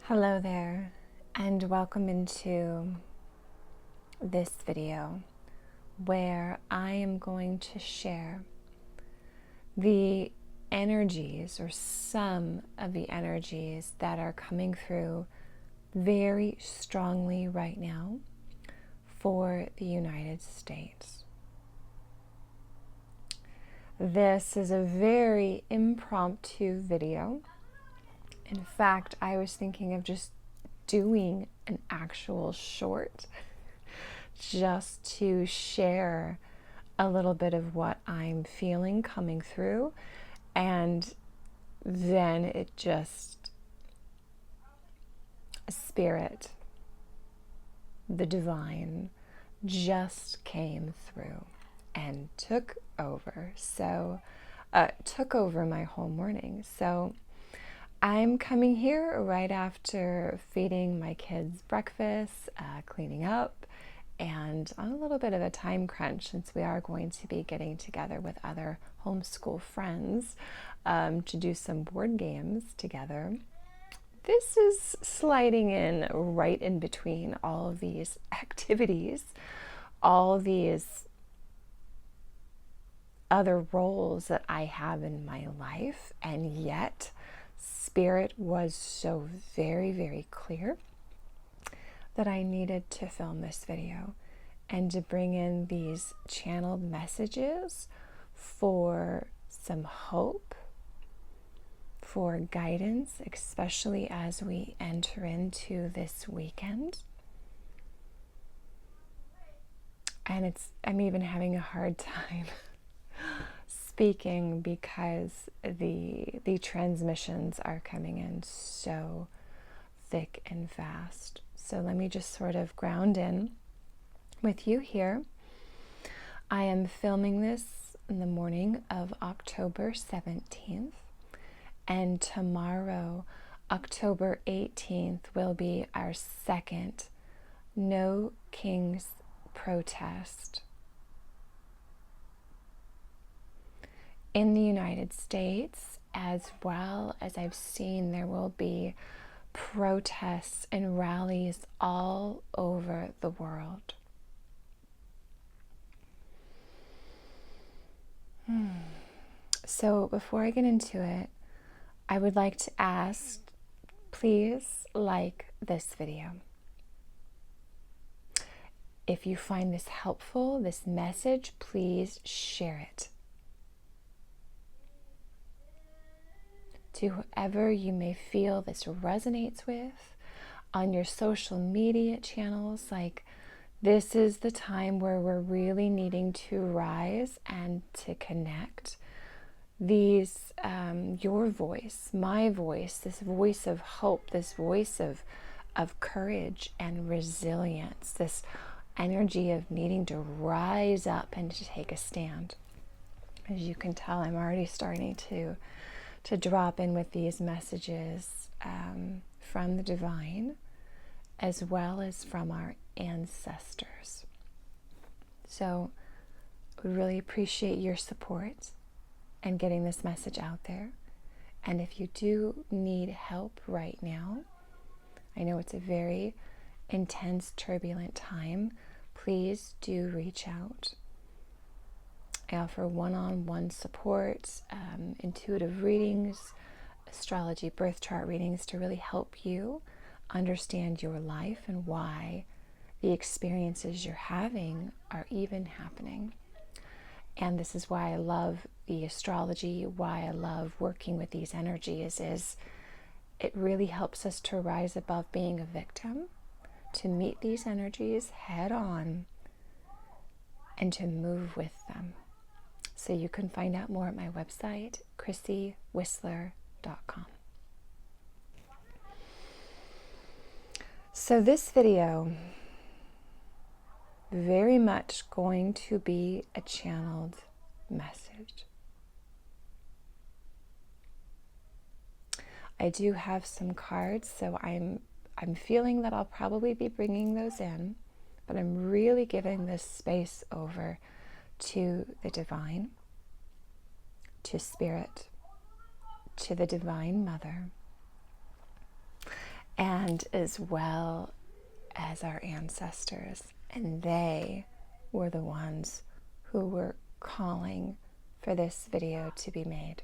Hello there, and welcome into this video where I am going to share the energies or some of the energies that are coming through very strongly right now for the United States. This is a very impromptu video. In fact, I was thinking of just doing an actual short just to share a little bit of what I'm feeling coming through, and then it just, spirit, the divine, just came through and took over. Took over my whole morning. So I'm coming here right after feeding my kids breakfast, cleaning up, and on a little bit of a time crunch since we are going to be getting together with other homeschool friends to do some board games together. This is sliding in right in between all of these activities, all these other roles that I have in my life, and yet Spirit was so very, very clear that I needed to film this video and to bring in these channeled messages for some hope, for guidance, especially as we enter into this weekend. And I'm even having a hard time speaking because the transmissions are coming in so thick and fast. So let me just sort of ground in with you here. I am filming this in the morning of October 17th, and tomorrow, October 18th, will be our second No Kings protest. In the United States, as well as I've seen, there will be protests and rallies all over the world. So before I get into it, I would like to ask, please like this video. If you find this helpful, this message, please share it to whoever you may feel this resonates with on your social media channels. Like, this is the time where we're really needing to rise and to connect these, your voice, my voice, this voice of hope, this voice of courage and resilience, this energy of needing to rise up and to take a stand. As you can tell, I'm already starting to drop in with these messages from the divine, as well as from our ancestors. So we really appreciate your support and getting this message out there. And if you do need help right now, I know it's a very intense, turbulent time, please do reach out. I offer one-on-one support, intuitive readings, astrology, birth chart readings to really help you understand your life and why the experiences you're having are even happening. And this is why I love the astrology, why I love working with these energies, is it really helps us to rise above being a victim, to meet these energies head on, and to move with them. So you can find out more at my website, chrissywhistler.com. So this video, very much going to be a channeled message. I do have some cards, so I'm feeling that I'll probably be bringing those in, but I'm really giving this space over to the divine, to Spirit, to the Divine Mother, and as well as our ancestors. And they were the ones who were calling for this video to be made.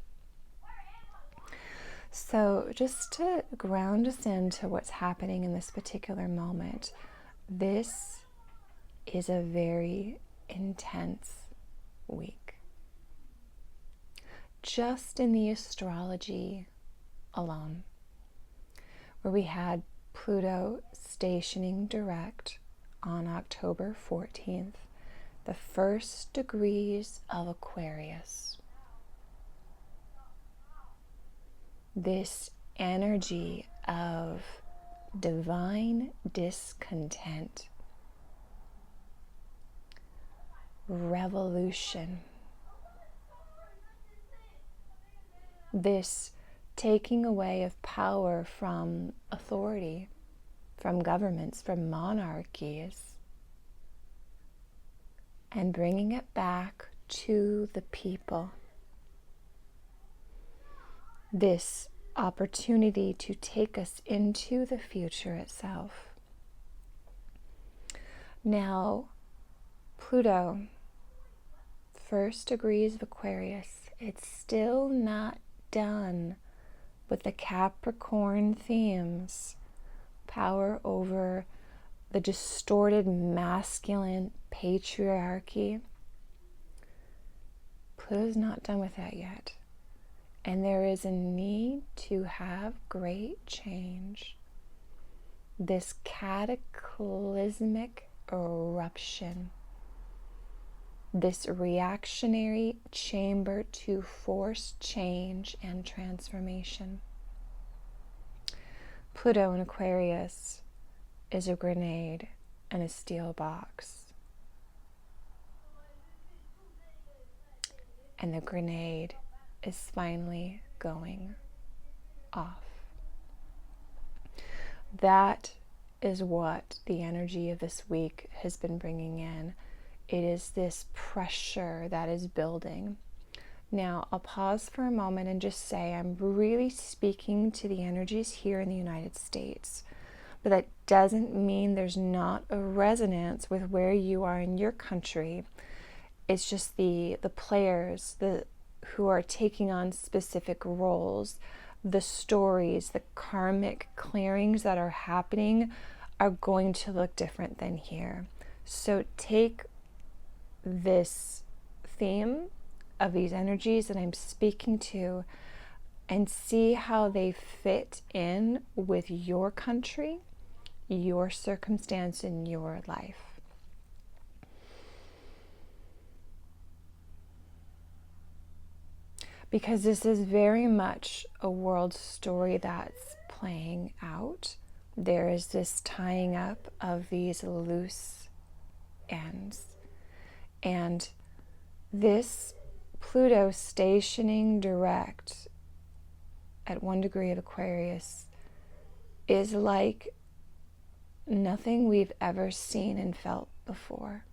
So just to ground us into what's happening in this particular moment, this is a very intense week. Just in the astrology alone, where we had Pluto stationing direct on October 14th, the first degrees of Aquarius. This energy of divine discontent, revolution, this taking away of power from authority, from governments, from monarchies, and bringing it back to the people. This opportunity to take us into the future itself. Now, Pluto, first degrees of Aquarius, it's still not done with the Capricorn themes, power over the distorted masculine patriarchy. Pluto's not done with that yet. And there is a need to have great change. This cataclysmic eruption, this reactionary chamber to force change and transformation. Pluto in Aquarius is a grenade in a steel box. And the grenade is finally going off. That is what the energy of this week has been bringing in. It is this pressure that is building. Now, I'll pause for a moment and just say I'm really speaking to the energies here in the United States. But that doesn't mean there's not a resonance with where you are in your country. It's just the players, who are taking on specific roles, the stories, the karmic clearings that are happening are going to look different than here. So take this theme of these energies that I'm speaking to and see how they fit in with your country, your circumstance in your life. Because this is very much a world story that's playing out. There is this tying up of these loose ends. And this Pluto stationing direct at 1 degree of Aquarius is like nothing we've ever seen and felt before.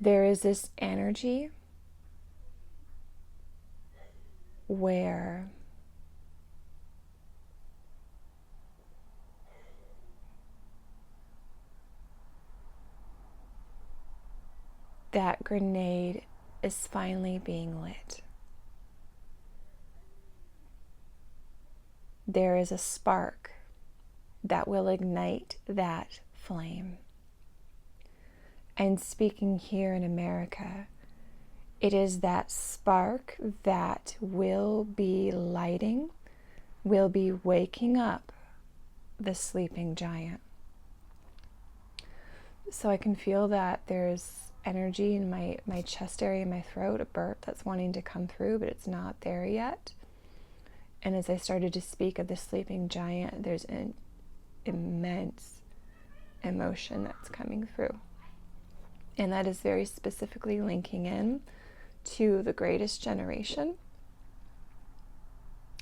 There is this energy where that grenade is finally being lit. There is a spark that will ignite that flame. And speaking here in America, it is that spark that will be lighting, will be waking up the sleeping giant. So I can feel that there's energy in my chest area, my throat, a burp that's wanting to come through, but it's not there yet. And as I started to speak of the sleeping giant, there's an immense emotion that's coming through. And that is very specifically linking in to the greatest generation.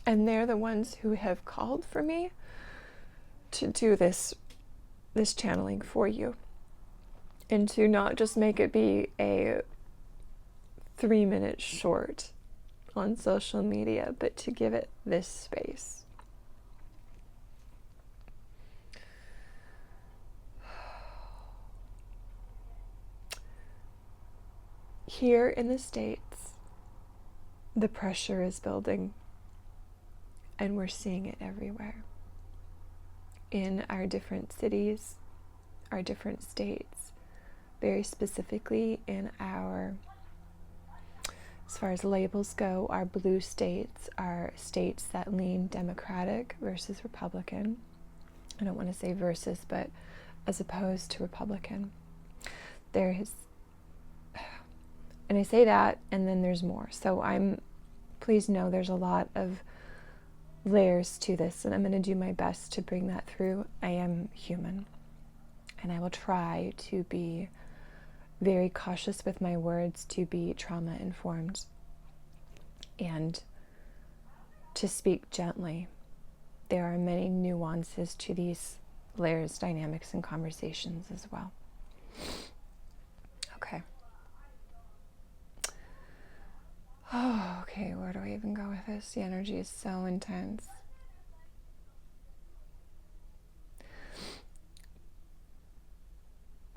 And they're the ones who have called for me to do this channeling for you. And to not just make it be a 3-minute short on social media, but to give it this space. Here in the States, the pressure is building, and we're seeing it everywhere. In our different cities, our different states, very specifically in our, as far as labels go, our blue states are states that lean Democratic versus Republican. I don't want to say versus, but as opposed to Republican. There is, and I say that, and then there's more. So please know there's a lot of layers to this, and I'm going to do my best to bring that through. I am human, and I will try to be very cautious with my words, to be trauma informed, and to speak gently. There are many nuances to these layers, dynamics, and conversations as well. Okay. Oh, okay, where do I even go with this? The energy is so intense.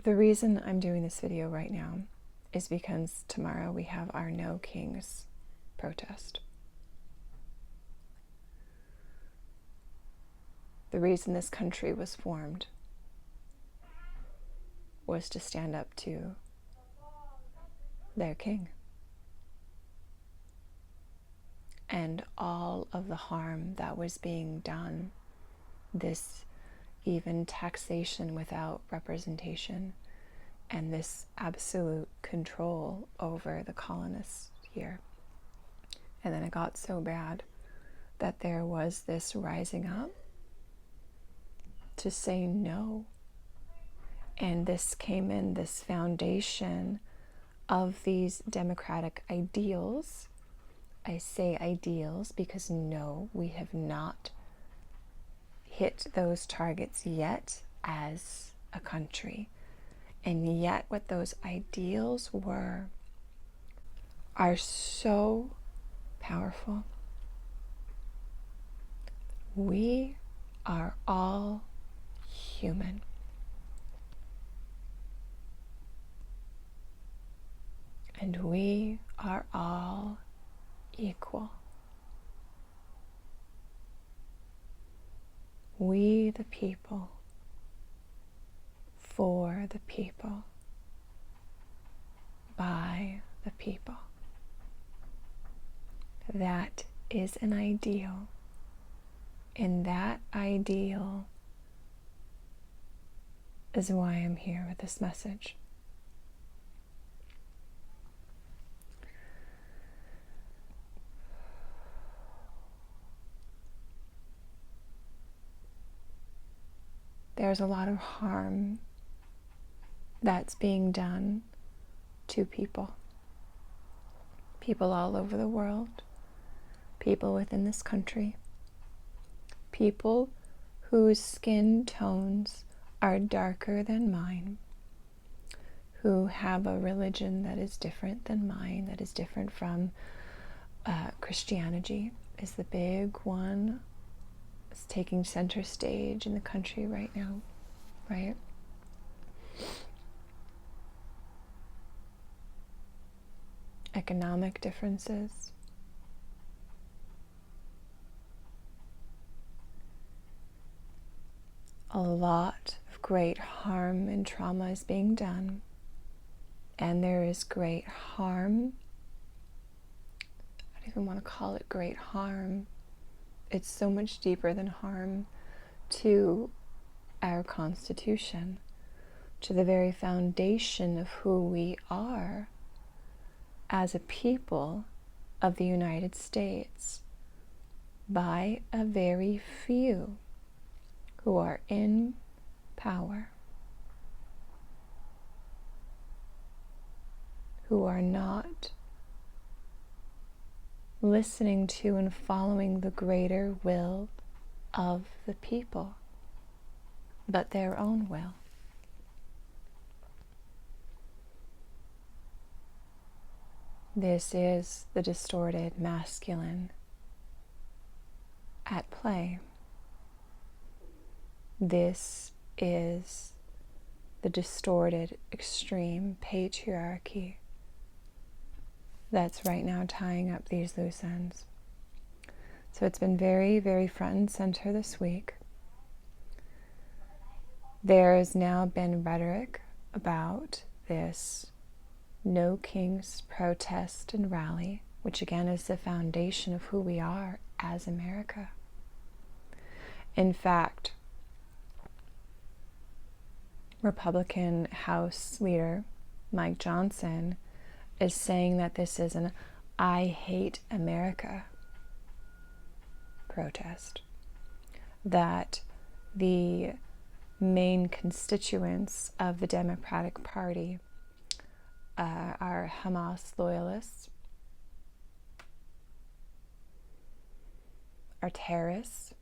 The reason I'm doing this video right now is because tomorrow we have our No Kings protest. The reason this country was formed was to stand up to their king. And all of the harm that was being done, this even taxation without representation, and this absolute control over the colonists here. And then it got so bad that there was this rising up to say no. And this came in, this foundation of these democratic ideals. I say ideals because no, we have not hit those targets yet as a country. And yet what those ideals were are so powerful. We are all human. And we are all equal. We the people, for the people, by the people. That is an ideal. And that ideal is why I'm here with this message. There's a lot of harm that's being done to people. People all over the world. People within this country. People whose skin tones are darker than mine. Who have a religion that is different than mine, that is different from Christianity is the big one. It's taking center stage in the country right now, right? Economic differences. A lot of great harm and trauma is being done. And there is great harm. I don't even want to call it great harm. It's so much deeper than harm to our Constitution, to the very foundation of who we are as a people of the United States by a very few who are in power, who are not listening to and following the greater will of the people, but their own will. This is the distorted masculine at play. This is the distorted extreme patriarchy that's right now tying up these loose ends. So it's been very, very front and center this week. There's now been rhetoric about this No Kings protest and rally, which again is the foundation of who we are as America. In fact, Republican House leader Mike Johnson is saying that this is an I hate America protest, that the main constituents of the Democratic Party are Hamas loyalists, are terrorists,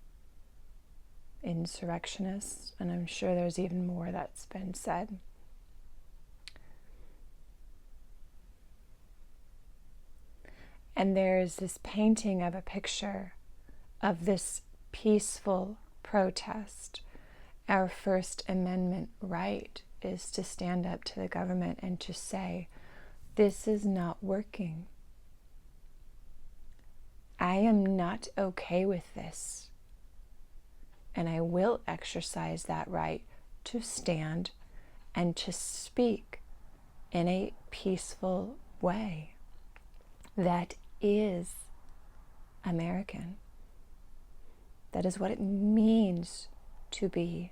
insurrectionists, and I'm sure there's even more that's been said. And there's this painting of a picture of this peaceful protest. Our First Amendment right is to stand up to the government and to say, this is not working. I am not okay with this. And I will exercise that right to stand and to speak in a peaceful way that is American. That is what it means to be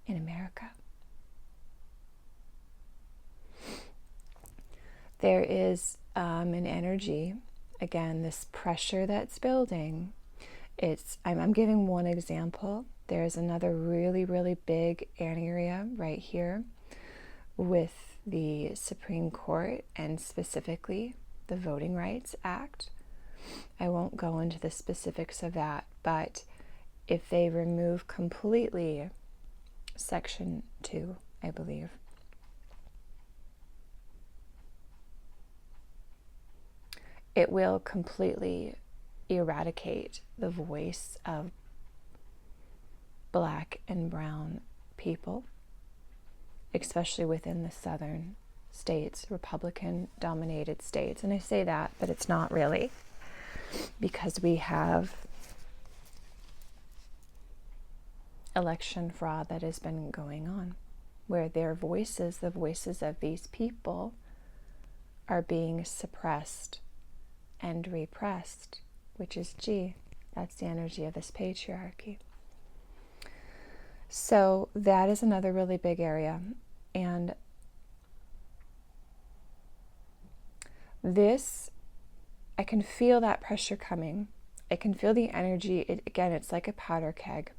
in America. There is an energy, again, this pressure that's building. I'm giving one example. There's another really, really big area right here with the Supreme Court and specifically the Voting Rights Act. I won't go into the specifics of that, but if they remove completely Section 2, I believe, it will completely eradicate the voice of Black and brown people, especially within the southern states, Republican-dominated states. And I say that, but it's not really, because we have election fraud that has been going on, where their voices, the voices of these people, are being suppressed and repressed, which is G. That's the energy of this patriarchy. So that is another really big area. And this, I can feel that pressure coming. I can feel the energy. Again, it's like a powder keg.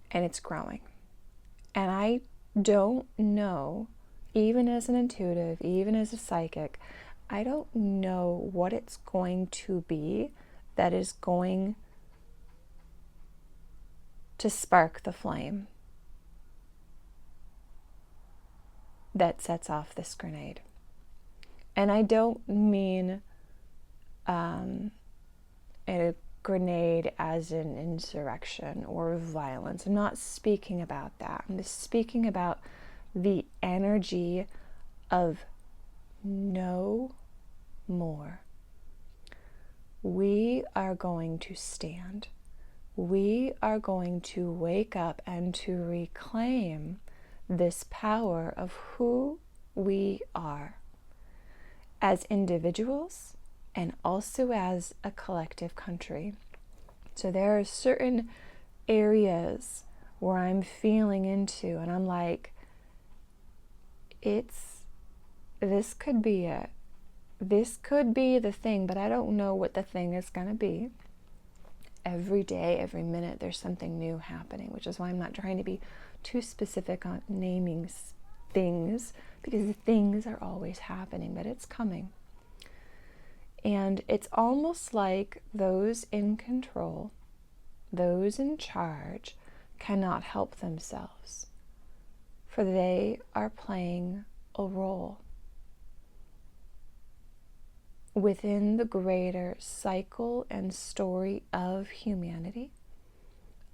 And it's growing. And I don't know, even as an intuitive, even as a psychic, I don't know what it's going to be that is going to spark the flame that sets off this grenade. And I don't mean a grenade as in insurrection or violence. I'm not speaking about that. I'm just speaking about the energy of no more. We are going to stand. We are going to wake up and to reclaim this power of who we are as individuals and also as a collective country. So there are certain areas where I'm feeling into and I'm like, this could be it. This could be the thing, but I don't know what the thing is going to be. Every day, every minute, there's something new happening, which is why I'm not trying to be too specific on naming things, because the things are always happening, but it's coming. And it's almost like those in control, those in charge, cannot help themselves, for they are playing a role within the greater cycle and story of humanity,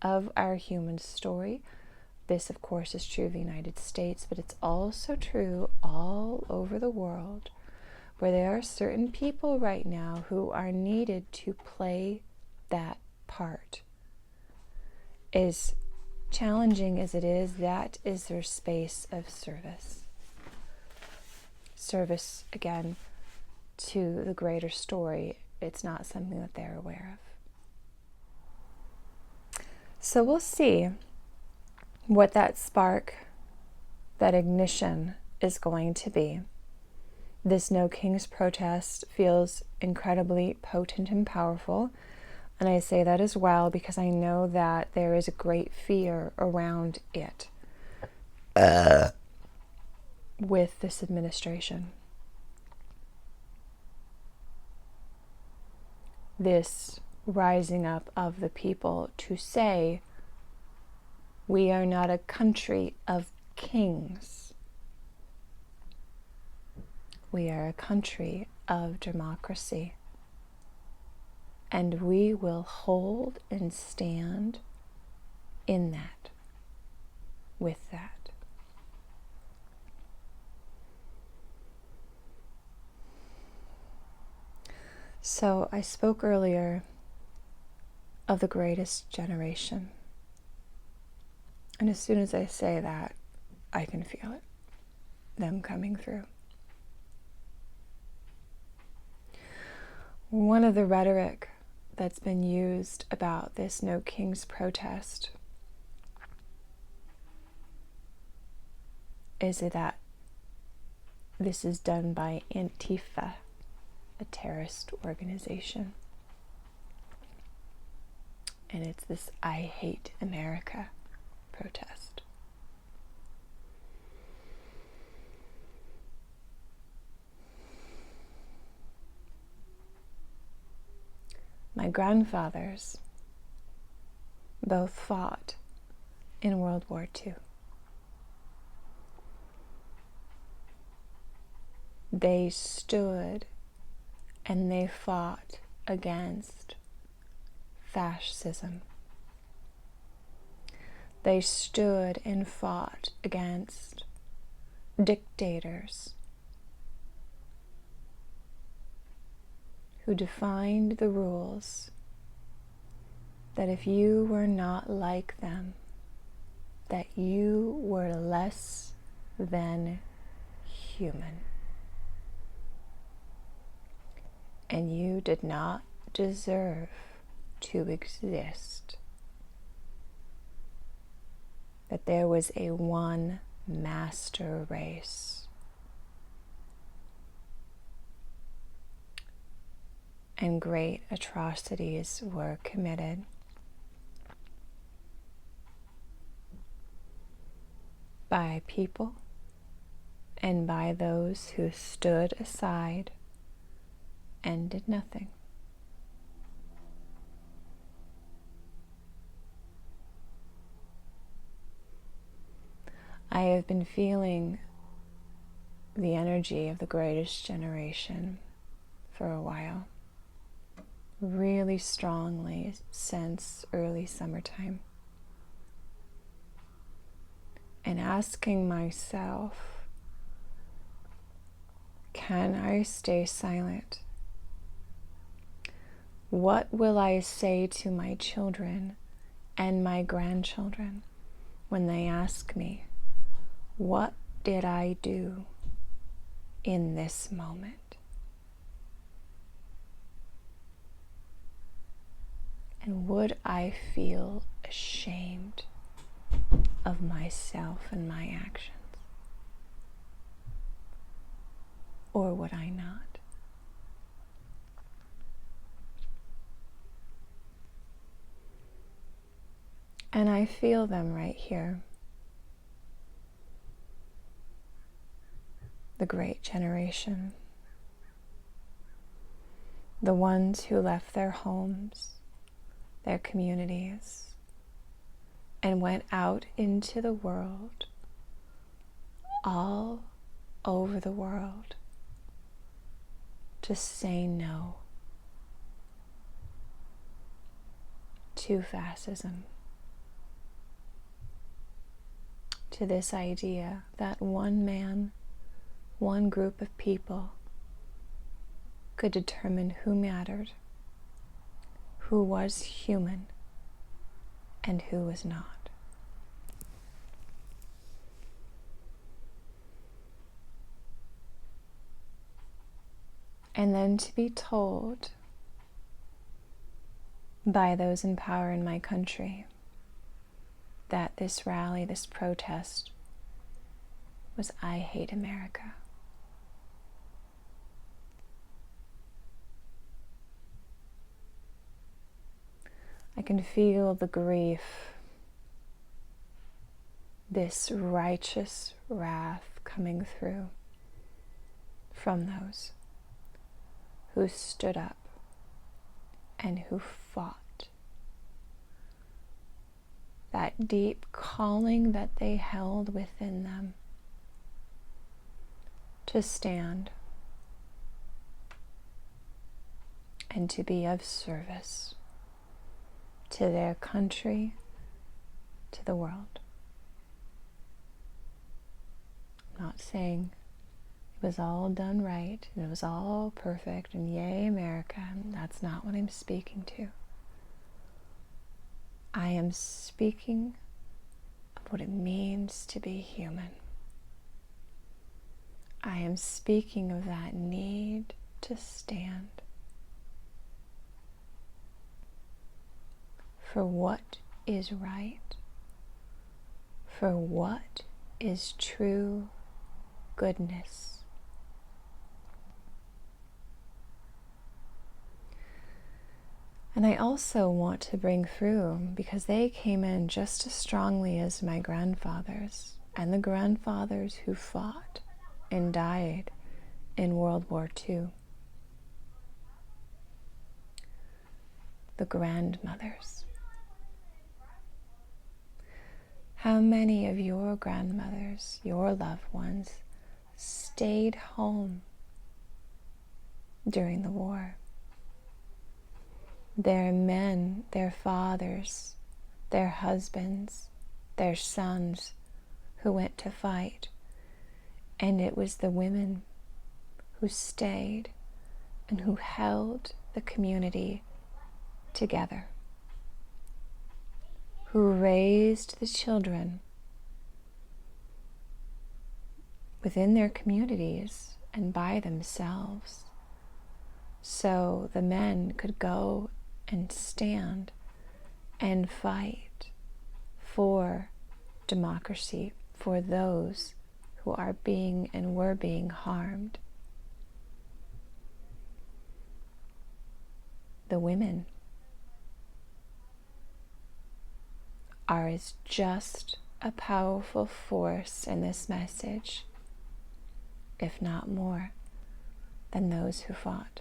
of our human story. This, of course, is true of the United States, but it's also true all over the world, where there are certain people right now who are needed to play that part. As challenging as it is, that is their space of service. Service, again, to the greater story. It's not something that they're aware of. So we'll see what that spark, that ignition is going to be. This No Kings protest feels incredibly potent and powerful. And I say that as well because I know that there is a great fear around it with this administration. This rising up of the people to say, we are not a country of kings. We are a country of democracy. And we will hold and stand in that, with that. So I spoke earlier of the greatest generation. And as soon as I say that, I can feel it, them coming through. One of the rhetoric that's been used about this No Kings protest is that this is done by Antifa, a terrorist organization. And it's this I Hate America protest. My grandfathers both fought in World War II. They stood and they fought against fascism. They stood and fought against dictators who defined the rules that if you were not like them, that you were less than human. And you did not deserve to exist. That there was a one master race. And great atrocities were committed. By people and by those who stood aside and did nothing. I have been feeling the energy of the greatest generation for a while, really strongly since early summertime, and asking myself, can I stay silent? What will I say to my children and my grandchildren when they ask me, what did I do in this moment? And would I feel ashamed of myself and my actions? Or would I not? And I feel them right here. The great generation. The ones who left their homes, their communities, and went out into the world, all over the world to say no to fascism, to this idea that one man, one group of people could determine who mattered, who was human, and who was not. And then to be told by those in power in my country that this rally, this protest, was "I hate America." I can feel the grief, this righteous wrath coming through from those who stood up and who fought. That deep calling that they held within them to stand and to be of service to their country, to the world. I'm not saying it was all done right and it was all perfect and yay America. That's not what I'm speaking to. I am speaking of what it means to be human. I am speaking of that need to stand for what is right, for what is true goodness. And I also want to bring through, because they came in just as strongly as my grandfathers and the grandfathers who fought and died in World War II. The grandmothers. How many of your grandmothers, your loved ones, stayed home during the war? Their men, their fathers, their husbands, their sons who went to fight. And it was the women who stayed and who held the community together, who raised the children within their communities and by themselves, so the men could go and stand and fight for democracy, for those who are being and were being harmed. The women are as just a powerful force in this message, if not more, than those who fought.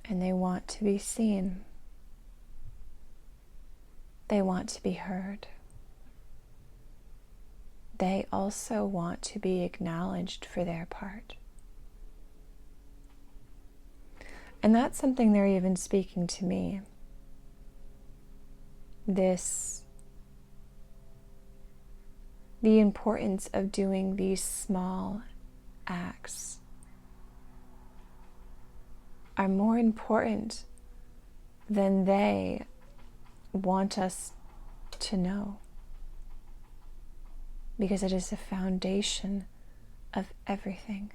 And they want to be seen. They want to be heard. They also want to be acknowledged for their part. And that's something they're even speaking to me. The importance of doing these small acts are more important than they want us to know, because it is the foundation of everything.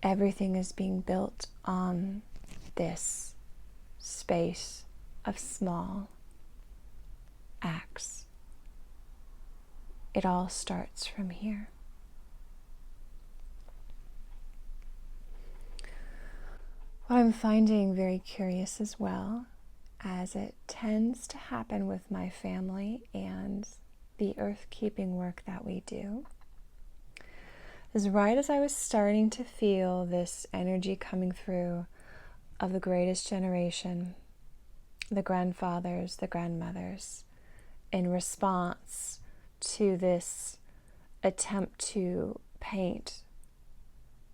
Everything is being built on this space of small acts. It all starts from here. What I'm finding very curious as well, as it tends to happen with my family and the earth-keeping work that we do, is right as I was starting to feel this energy coming through of the greatest generation, the grandfathers, the grandmothers, in response to this attempt to paint,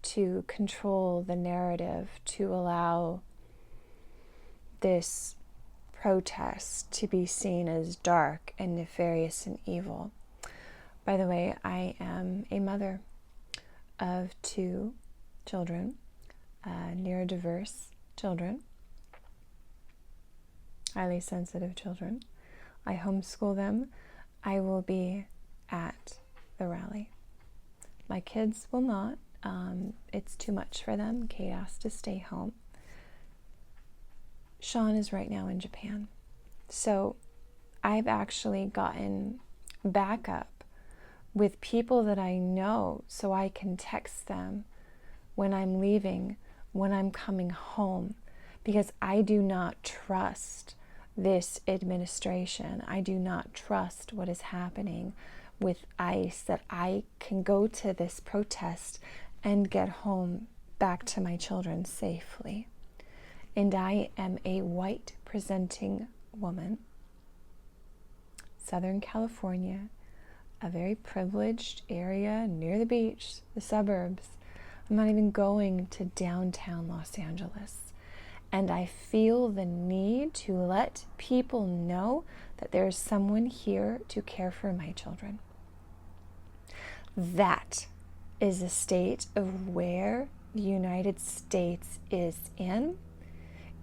to control the narrative, to allow this protest to be seen as dark and nefarious and evil. By the way, I am a mother of 2 children, neurodiverse children, highly sensitive children. I homeschool them. I will be at the rally. My kids will not. It's too much for them. Kate has to stay home. Sean is right now in Japan. So I've actually gotten backup with people that I know so I can text them when I'm leaving, when I'm coming home, because I do not trust this administration. I do not trust what is happening with ICE, that I can go to this protest and get home back to my children safely. And I am a white presenting woman, Southern California, a very privileged area near the beach, the suburbs. I'm not even going to downtown Los Angeles. And I feel the need to let people know that there is someone here to care for my children. That is the state of where the United States is in,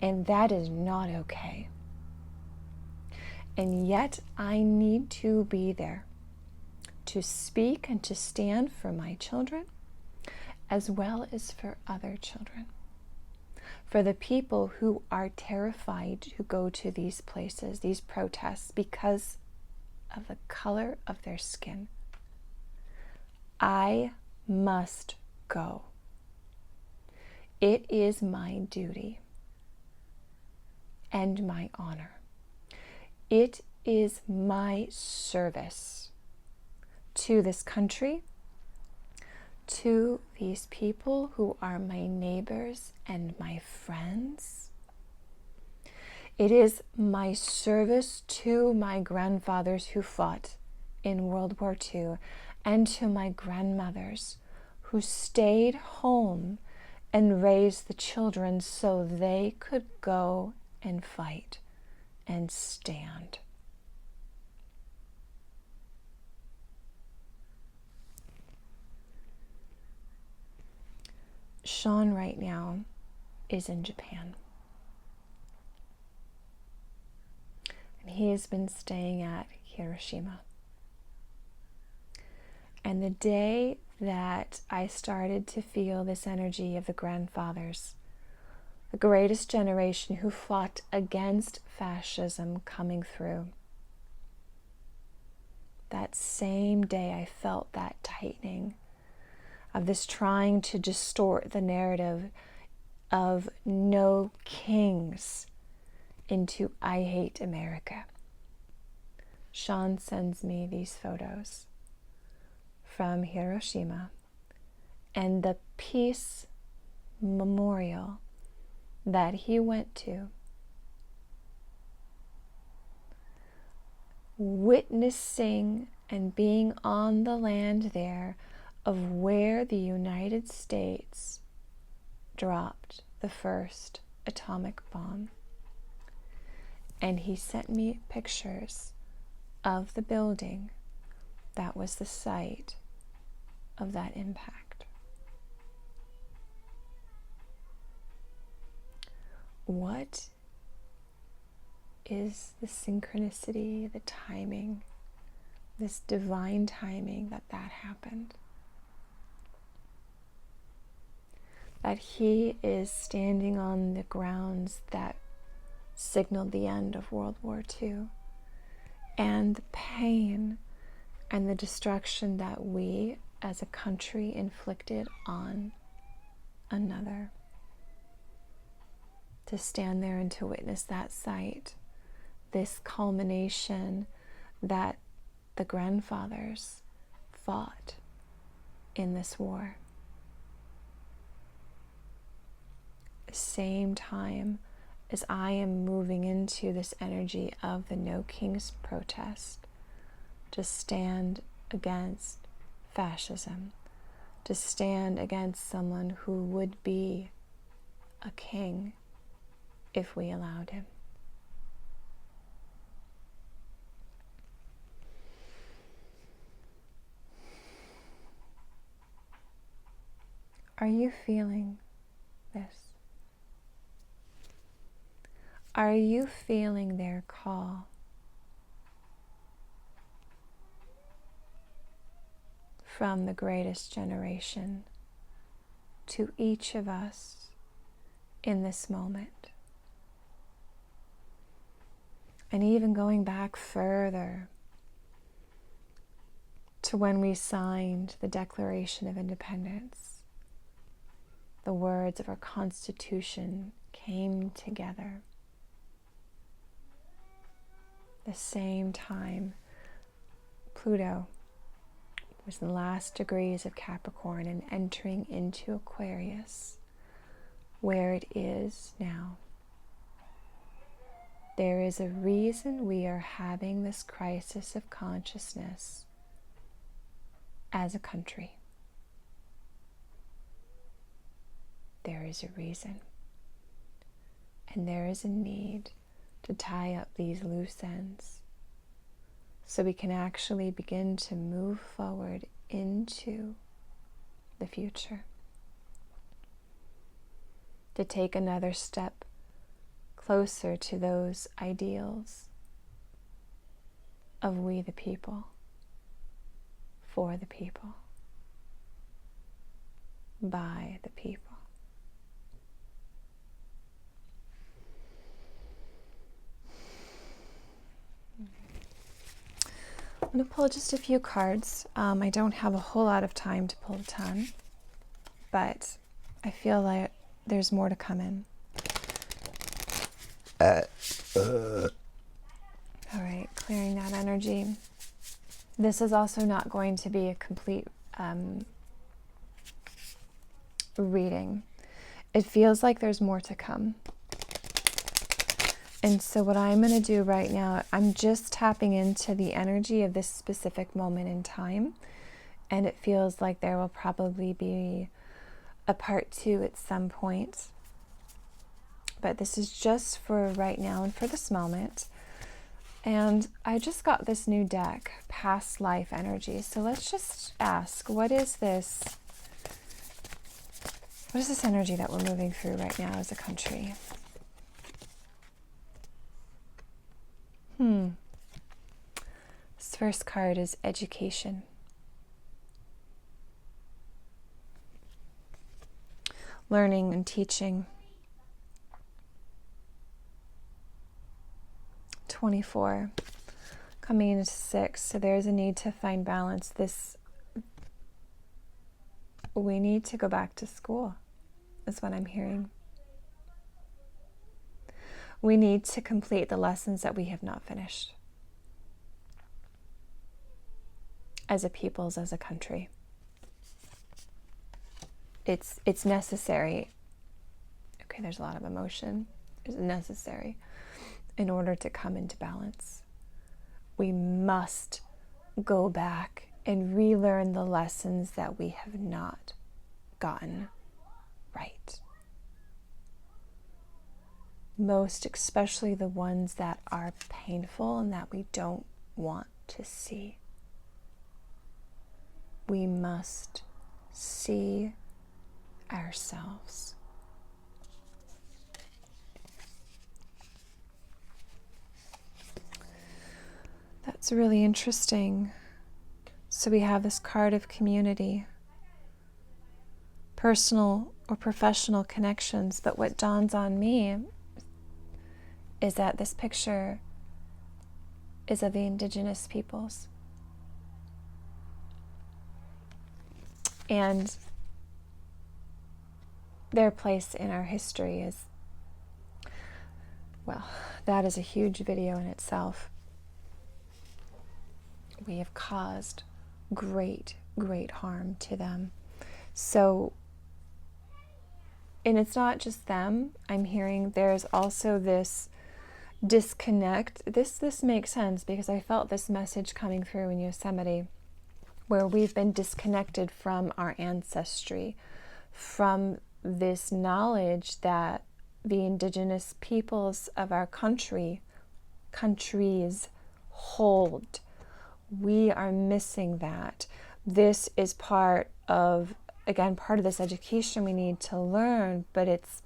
and that is not okay. And yet I need to be there to speak and to stand for my children, as well as for other children. For the people who are terrified to go to these places, these protests, because of the color of their skin. I must go. It is my duty and my honor. It is my service to this country, to these people who are my neighbors and my friends. It is my service to my grandfathers who fought in World War II, and to my grandmothers who stayed home and raised the children so they could go and fight and stand. Sean right now is in Japan. And he has been staying at Hiroshima. And the day that I started to feel this energy of the grandfathers, the greatest generation who fought against fascism coming through, that same day I felt that tightening of this trying to distort the narrative of no kings into I hate America. Sean sends me these photos from Hiroshima and the peace memorial that he went to, witnessing and being on the land there of where the United States dropped the first atomic bomb. And he sent me pictures of the building that was the site of that impact. What is the synchronicity, the timing, this divine timing that happened? That he is standing on the grounds that signaled the end of World War II, and the pain and the destruction that we as a country inflicted on another. To stand there and to witness that sight, this culmination that the grandfathers fought in this war. The same time as I am moving into this energy of the No Kings protest, to stand against fascism, to stand against someone who would be a king if we allowed him. Are you feeling this? Are you feeling their call? From the greatest generation to each of us in this moment. And even going back further to when we signed the Declaration of Independence, the words of our Constitution came together. The same time Pluto was in the last degrees of Capricorn and entering into Aquarius, where it is now. There is a reason we are having this crisis of consciousness as a country. There is a reason. And there is a need to tie up these loose ends so we can actually begin to move forward into the future. To take another step closer to those ideals of we the people, for the people, by the people. I'm going to pull just a few cards. I don't have a whole lot of time to pull a ton, but I feel like there's more to come in. All right, clearing that energy. This is also not going to be a complete reading. It feels like there's more to come. And so what I'm going to do right now, I'm just tapping into the energy of this specific moment in time. And it feels like there will probably be a part 2 at some point. But this is just for right now and for this moment. And I just got this new deck, Past Life Energy. So let's just ask, what is this? What is this energy that we're moving through right now as a country? This first card is education. Learning and teaching. 24. Coming into 6. So there's a need to find balance. We need to go back to school, is what I'm hearing. We need to complete the lessons that we have not finished. As a peoples, as a country. It's necessary. Okay, there's a lot of emotion. It's necessary in order to come into balance. We must go back and relearn the lessons that we have not gotten right. Most especially the ones that are painful and that we don't want to see. We must see ourselves. That's really interesting. So we have this card of community, personal or professional connections, but what dawns on me is that this picture is of the indigenous peoples. And their place in our history is, well, that is a huge video in itself. We have caused great, great harm to them. So and it's not just them. I'm hearing there's also this disconnect. This makes sense because I felt this message coming through in Yosemite, where we've been disconnected from our ancestry, from this knowledge that the indigenous peoples of our countries hold. We are missing that. This is part of, again, part of this education we need to learn, but it's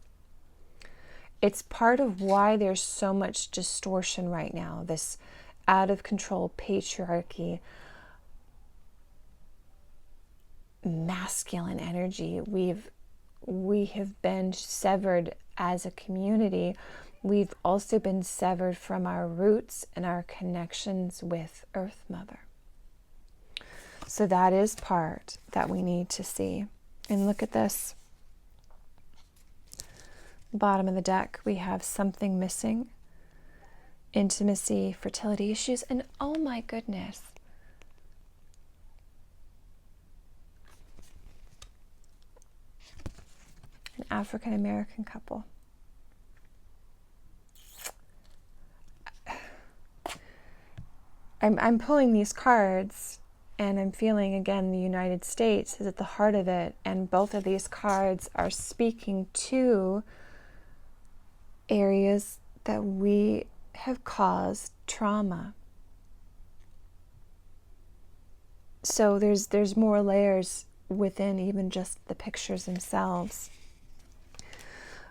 part of why there's so much distortion right now, this out of control patriarchy, masculine energy. We have been severed as a community. We've also been severed from our roots and our connections with Earth Mother. So that is part that we need to see. And look at this. Bottom of the deck, we have something missing. Intimacy, fertility issues, and oh my goodness, an African American couple. I'm pulling these cards and I'm feeling again the United States is at the heart of it, and both of these cards are speaking to areas that we have caused trauma. So there's more layers within even just the pictures themselves.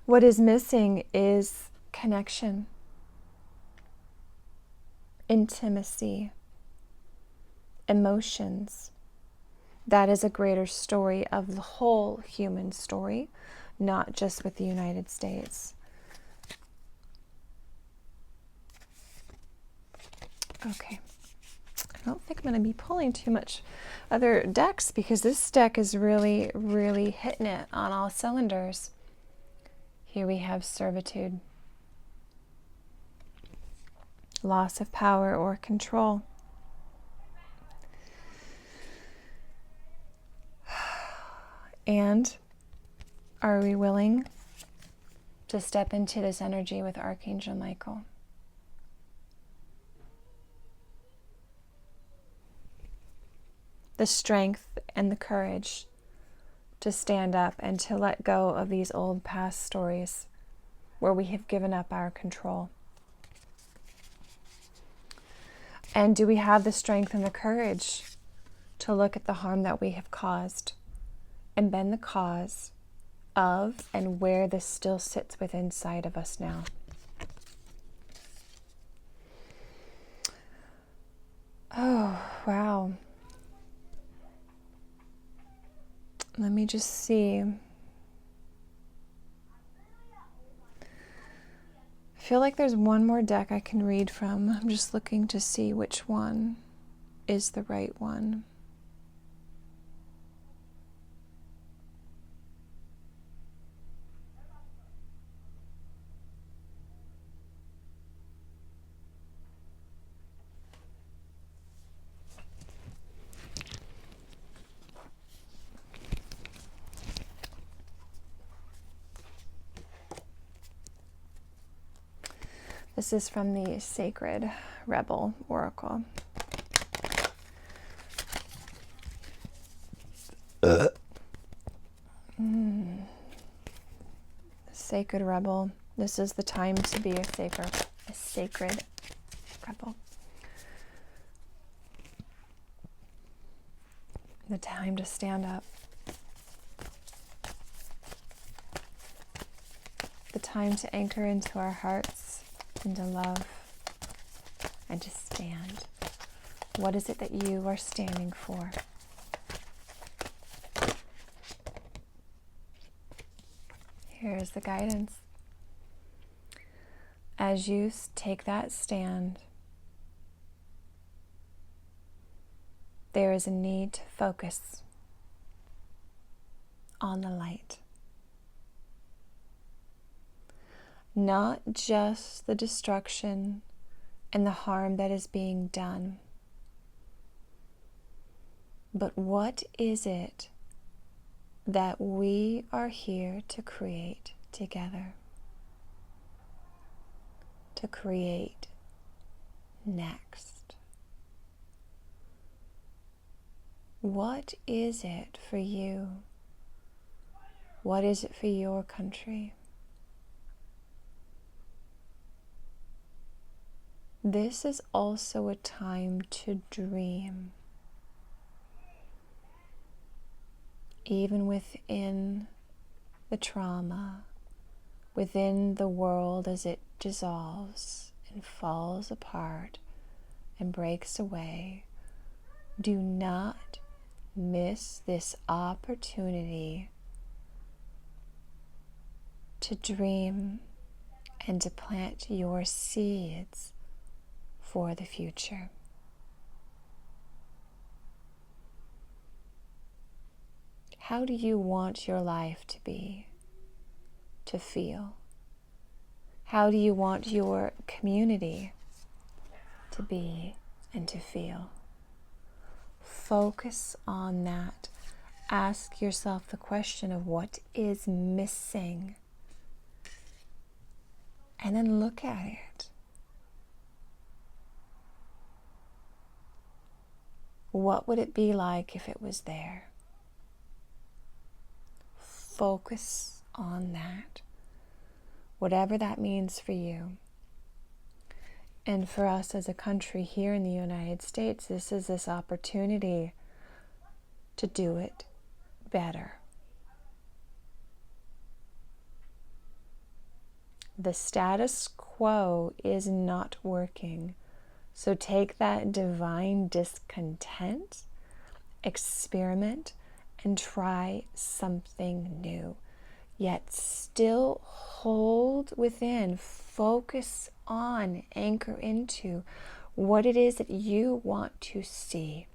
What is missing is connection, intimacy, emotions. That is a greater story of the whole human story, not just with the United States. Okay. I don't think I'm going to be pulling too much other decks because this deck is really, really hitting it on all cylinders. Here we have servitude, loss of power or control. And are we willing to step into this energy with Archangel Michael? The strength and the courage to stand up and to let go of these old past stories where we have given up our control. And do we have the strength and the courage to look at the harm that we have caused and been the cause of, and where this still sits within inside of us now? Oh, wow. Let me just see. I feel like there's one more deck I can read from. I'm just looking to see which one is the right one. This is from the Sacred Rebel Oracle. Sacred Rebel. This is the time to be a sacred rebel. The time to stand up. The time to anchor into our hearts, into love, and to stand. What is it that you are standing for? Here's the guidance. As you take that stand, there is a need to focus on the light. Not just the destruction and the harm that is being done, but what is it that we are here to create together, to create next. What is it for you? What is it for your country? This is also a time to dream. Even within the trauma, within the world as it dissolves and falls apart and breaks away, do not miss this opportunity to dream and to plant your seeds for the future. How do you want your life to be, to feel? How do you want your community to be and to feel? Focus on that. Ask yourself the question of what is missing, and then look at it. What would it be like if it was there? Focus on that, whatever that means for you. And for us as a country here in the United States, this is this opportunity to do it better. The status quo is not working. So take that divine discontent, experiment, and try something new. Yet still hold within, focus on, anchor into what it is that you want to see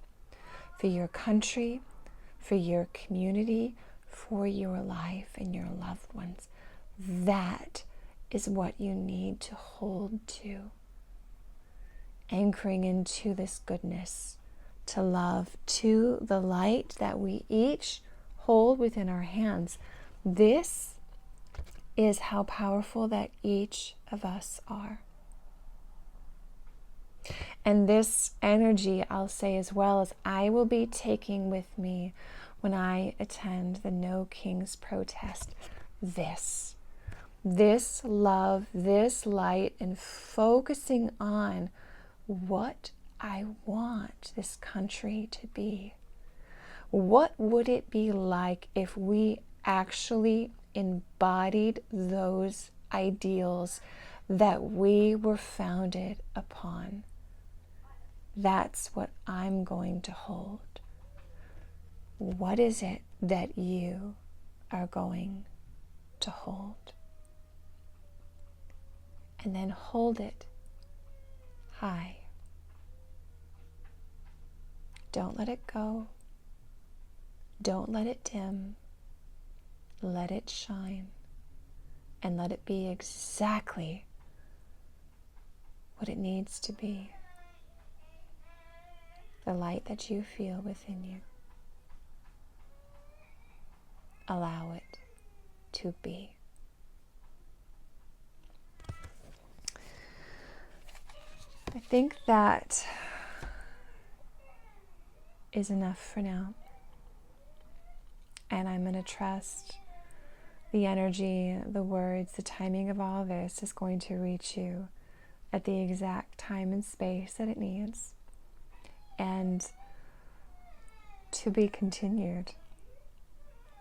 for your country, for your community, for your life and your loved ones. That is what you need to hold to. Anchoring into this goodness, to love, to the light that we each hold within our hands. This is how powerful that each of us are. And this energy, I'll say as well, as I will be taking with me when I attend the No Kings protest. This love, this light, and focusing on what I want this country to be. What would it be like if we actually embodied those ideals that we were founded upon? That's what I'm going to hold. What is it that you are going to hold? And then hold it high. Don't let it go. Don't let it dim. Let it shine. And let it be exactly what it needs to be. The light that you feel within you. Allow it to be. I think that is enough for now. And I'm going to trust the energy, the words, the timing of all this is going to reach you at the exact time and space that it needs. And to be continued.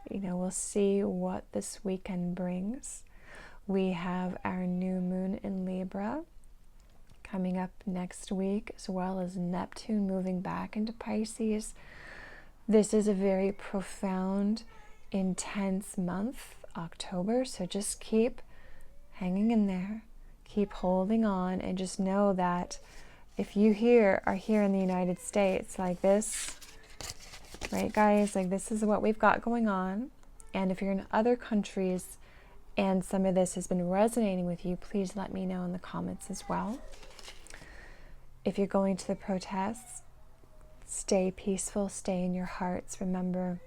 We'll see what this weekend brings. We have our new moon in Libra coming up next week, as well as Neptune moving back into Pisces. This is a very profound, intense month, October, so just keep hanging in there, keep holding on, and just know that if you are here in the United States, like this, right guys, like this is what we've got going on. And if you're in other countries and some of this has been resonating with you, please let me know in the comments as well. If you're going to the protests, stay peaceful, stay in your hearts. Remember,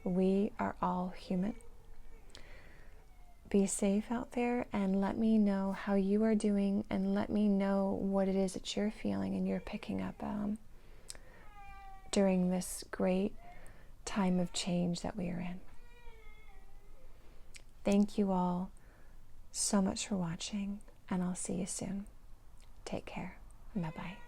We are all human. Be safe out there, and let me know how you are doing, and let me know what it is that you're feeling and you're picking up during this great time of change that we are in. Thank you all so much for watching, and I'll see you soon. Take care. Bye-bye.